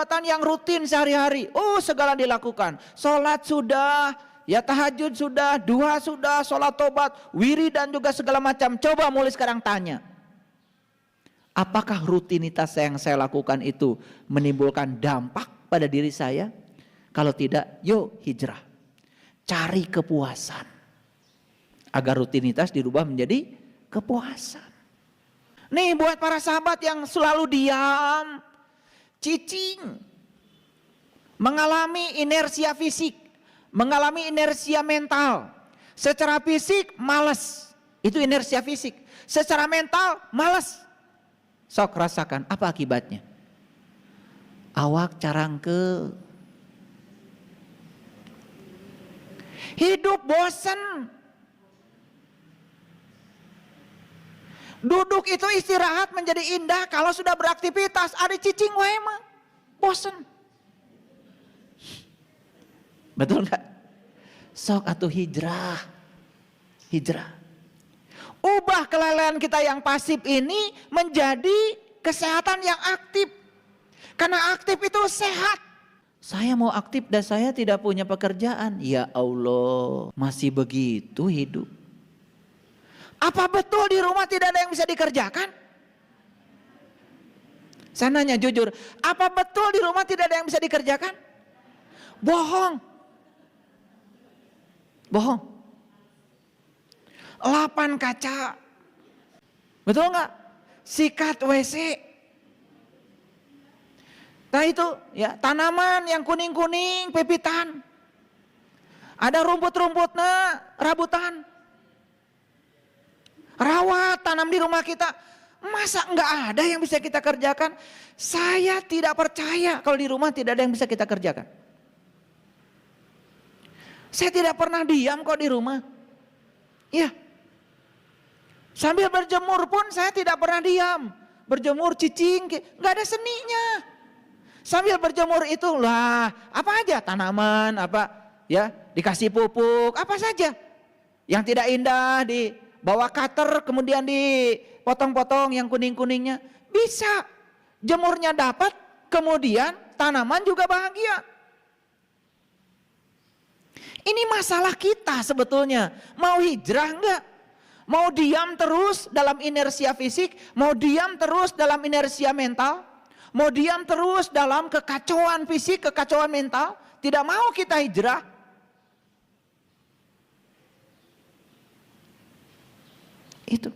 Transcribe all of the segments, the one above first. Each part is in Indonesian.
peribadatan yang rutin sehari-hari. Oh, segala dilakukan. Sholat sudah, ya tahajud sudah, duha sudah, sholat tobat, wirid dan juga segala macam. Coba mulai sekarang tanya. Apakah rutinitas yang saya lakukan itu menimbulkan dampak pada diri saya? Kalau tidak, yuk hijrah. Cari kepuasan. Agar rutinitas dirubah menjadi kepuasan. Nih buat para sahabat yang selalu diam, cicing, mengalami inersia fisik, mengalami inersia mental. Secara fisik malas, itu inersia fisik. Secara mental malas. Sok rasakan apa akibatnya? Awak carangke, hidup bosan. Duduk itu istirahat menjadi indah kalau sudah beraktivitas. Ada cicing wae mah bosan. Betul nggak? Sok atuh hijrah. Hijrah. Ubah kelelahan kita yang pasif ini menjadi kesehatan yang aktif. Karena aktif itu sehat. Saya mau aktif dan saya tidak punya pekerjaan. Ya Allah, masih begitu hidup. Apa betul di rumah tidak ada yang bisa dikerjakan? Saya nanya jujur, apa betul di rumah tidak ada yang bisa dikerjakan? Bohong. Bohong. 8 kaca. Betul nggak? Sikat WC. Nah itu ya, tanaman yang kuning-kuning, pepitan. Ada rumput-rumputnya, rabutan. Rawat tanam di rumah kita. Masa nggak ada yang bisa kita kerjakan? Saya tidak percaya kalau di rumah tidak ada yang bisa kita kerjakan. Saya tidak pernah diam kok di rumah. Iya. Sambil berjemur pun saya tidak pernah diam. Berjemur cicing, nggak ada seninya. Sambil berjemur itu lah, apa aja tanaman, apa ya dikasih pupuk, apa saja yang tidak indah dibawa cutter kemudian dipotong-potong yang kuning-kuningnya bisa. Jemurnya dapat, kemudian tanaman juga bahagia. Ini masalah kita sebetulnya. Mau hijrah enggak? Mau diam terus dalam inersia fisik, mau diam terus dalam inersia mental, mau diam terus dalam kekacauan fisik, kekacauan mental, tidak mau kita hijrah. Itu.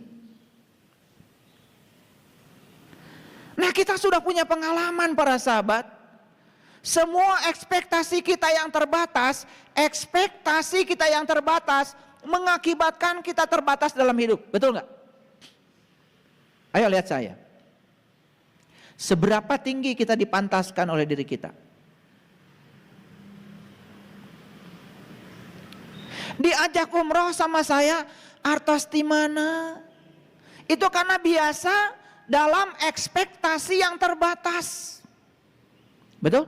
Nah, kita sudah punya pengalaman para sahabat. Semua ekspektasi kita yang terbatas, mengakibatkan kita terbatas dalam hidup. Betul nggak? Ayo lihat saya. Seberapa tinggi kita dipantaskan oleh diri kita? Diajak umroh sama saya, artos di mana? Itu karena biasa dalam ekspektasi yang terbatas. Betul?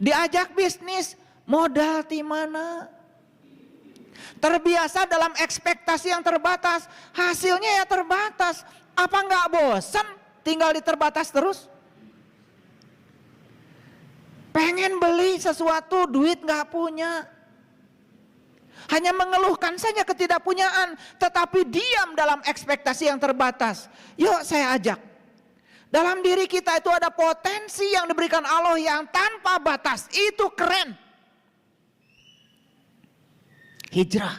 Diajak bisnis, modal di mana? Terbiasa dalam ekspektasi yang terbatas, hasilnya ya terbatas. Apa nggak bosan tinggal di terbatas terus? Pengen beli sesuatu, duit nggak punya. Hanya mengeluhkan saja ketidakpunyaan, tetapi diam dalam ekspektasi yang terbatas. Yuk saya ajak. Dalam diri kita itu ada potensi yang diberikan Allah yang tanpa batas. Itu keren. Hijrah.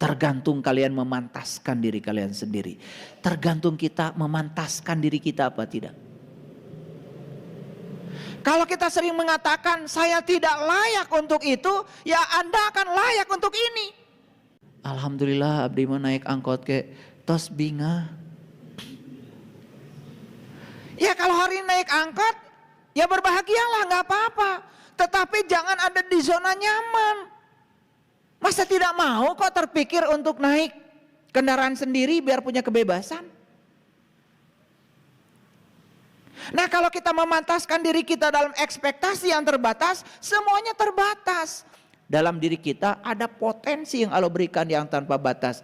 Tergantung kalian memantaskan diri kalian sendiri. Tergantung kita memantaskan diri kita apa tidak. Kalau kita sering mengatakan saya tidak layak untuk itu, ya Anda akan layak untuk ini. Alhamdulillah abdi mah naik angkot ke tos binga. Ya kalau hari ini naik angkot, ya berbahagialah nggak apa-apa. Tetapi jangan ada di zona nyaman. Masa tidak mau kok terpikir untuk naik kendaraan sendiri biar punya kebebasan? Nah kalau kita memantaskan diri kita dalam ekspektasi yang terbatas, semuanya terbatas. Dalam diri kita ada potensi yang Allah berikan yang tanpa batas.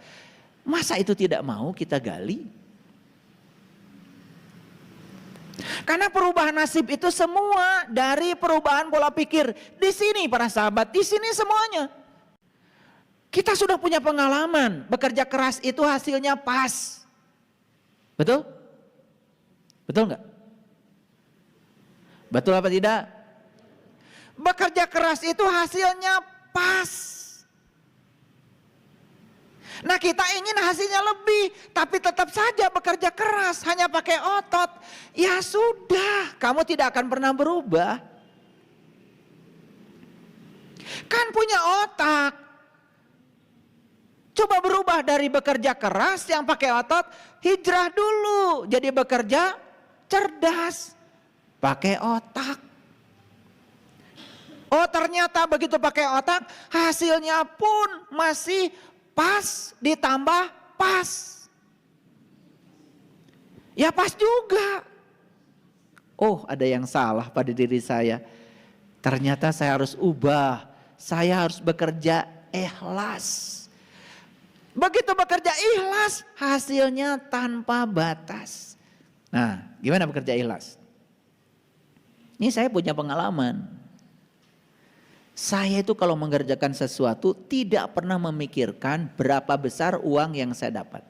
Masa itu tidak mau kita gali? Karena perubahan nasib itu semua dari perubahan pola pikir. Di sini para sahabat, di sini semuanya. Kita sudah punya pengalaman, bekerja keras itu hasilnya pas. Betul? Betul nggak? Betul apa tidak? Bekerja keras itu hasilnya pas. Nah kita ingin hasilnya lebih, tapi tetap saja bekerja keras, hanya pakai otot. Ya sudah, kamu tidak akan pernah berubah. Kan punya otak. Coba berubah dari bekerja keras yang pakai otot, hijrah dulu. Jadi bekerja cerdas, pakai otak. Oh ternyata begitu pakai otak, hasilnya pun masih pas ditambah pas. Ya pas juga. Oh ada yang salah pada diri saya. Ternyata saya harus ubah. Saya harus bekerja ikhlas. Begitu bekerja ikhlas, hasilnya tanpa batas. Nah gimana bekerja ikhlas? Ini saya punya pengalaman. Saya itu kalau mengerjakan sesuatu tidak pernah memikirkan berapa besar uang yang saya dapat.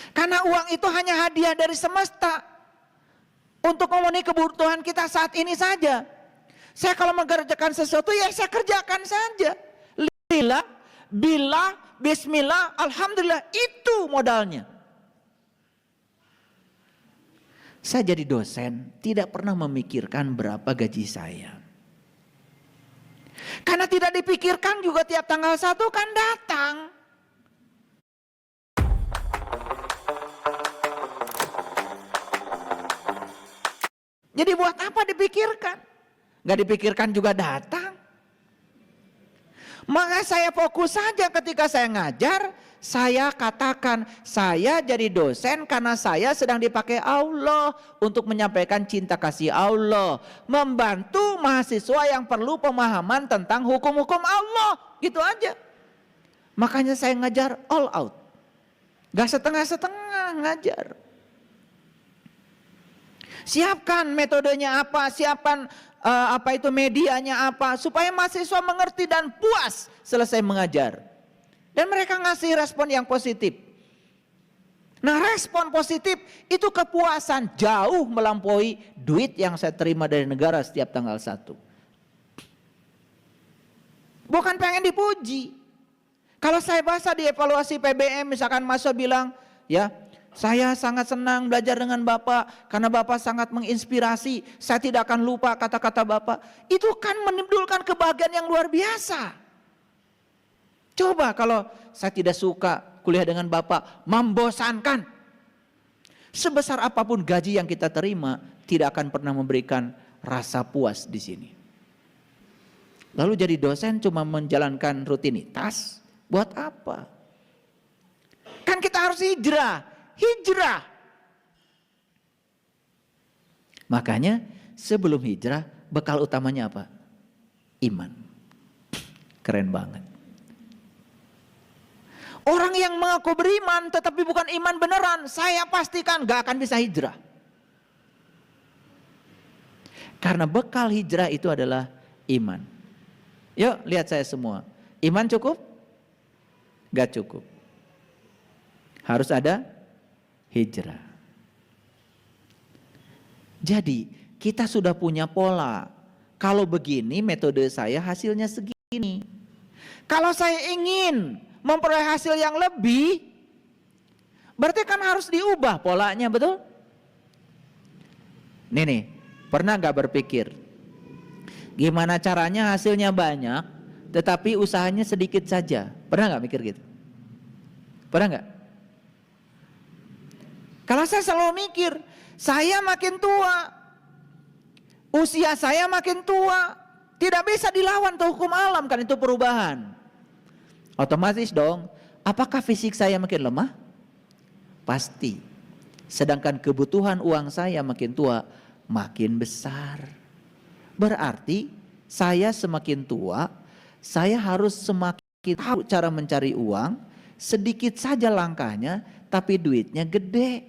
Karena uang itu hanya hadiah dari semesta. Untuk memenuhi kebutuhan kita saat ini saja. Saya kalau mengerjakan sesuatu ya saya kerjakan saja. Lillah, billah, bismillah, alhamdulillah, itu modalnya. Saya jadi dosen tidak pernah memikirkan berapa gaji saya. Karena tidak dipikirkan juga tiap tanggal 1 kan datang. Jadi buat apa dipikirkan? Gak dipikirkan juga datang. Maka saya fokus saja ketika saya ngajar. Saya katakan saya jadi dosen karena saya sedang dipakai Allah untuk menyampaikan cinta kasih Allah, membantu mahasiswa yang perlu pemahaman tentang hukum-hukum Allah, gitu aja. Makanya saya ngajar all out, gak setengah-setengah ngajar. Siapkan metodenya apa, siapkan apa itu medianya apa, supaya mahasiswa mengerti dan puas selesai mengajar. Dan mereka ngasih respon yang positif. Nah respon positif itu kepuasan jauh melampaui duit yang saya terima dari negara setiap tanggal 1. Bukan pengen dipuji. Kalau saya baca di evaluasi PBM misalkan mahasiswa bilang, ya saya sangat senang belajar dengan Bapak karena Bapak sangat menginspirasi. Saya tidak akan lupa kata-kata Bapak. Itu kan menimbulkan kebahagiaan yang luar biasa. Coba kalau saya tidak suka kuliah dengan Bapak, membosankan. Sebesar apapun gaji yang kita terima, tidak akan pernah memberikan rasa puas di sini. Lalu jadi dosen cuma menjalankan rutinitas, buat apa? Kan kita harus hijrah. Makanya sebelum hijrah, bekal utamanya apa? Iman. Keren banget. Orang yang mengaku beriman tetapi bukan iman beneran, saya pastikan gak akan bisa hijrah. Karena bekal hijrah itu adalah iman. Yuk lihat saya semua. Iman cukup? Gak cukup. Harus ada hijrah. Jadi kita sudah punya pola. Kalau begini metode saya hasilnya segini. Kalau saya ingin memperoleh hasil yang lebih, berarti kan harus diubah polanya, betul? Nih, pernah gak berpikir gimana caranya hasilnya banyak tetapi usahanya sedikit saja? Pernah gak mikir gitu? Pernah gak? Kalau saya selalu mikir, saya makin tua, usia saya makin tua, tidak bisa dilawan tuh hukum alam, kan itu perubahan. Otomatis dong, apakah fisik saya makin lemah? Pasti. Sedangkan kebutuhan uang saya makin tua, makin besar. Berarti saya semakin tua, saya harus semakin tahu cara mencari uang, sedikit saja langkahnya, tapi duitnya gede.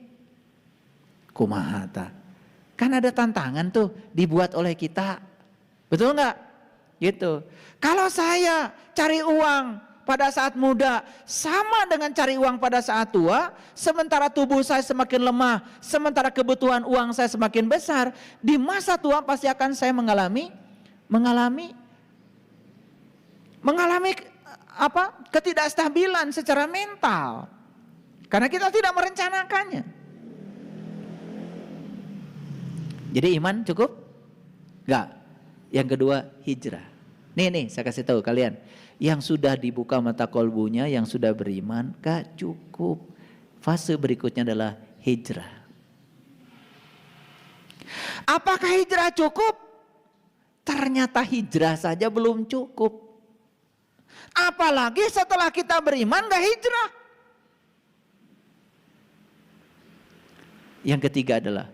Kumaha ta? Kan ada tantangan tuh dibuat oleh kita. Betul nggak? Gitu. Kalau saya cari uang pada saat muda sama dengan cari uang pada saat tua, sementara tubuh saya semakin lemah, sementara kebutuhan uang saya semakin besar, di masa tua pasti akan saya mengalami ketidakstabilan secara mental. Karena kita tidak merencanakannya. Jadi iman cukup? Enggak. Yang kedua hijrah. Nih saya kasih tahu kalian. Yang sudah dibuka mata kolbunya, yang sudah beriman, gak cukup. Fase berikutnya adalah hijrah. Apakah hijrah cukup? Ternyata hijrah saja belum cukup. Apalagi setelah kita beriman gak hijrah. Yang ketiga adalah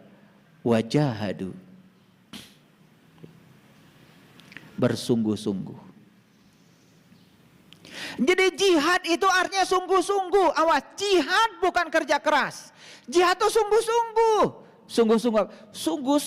wajahadu, bersungguh-sungguh. Jadi jihad itu artinya sungguh-sungguh. Awas, jihad bukan kerja keras. Jihad itu sungguh-sungguh. Sungguh-sungguh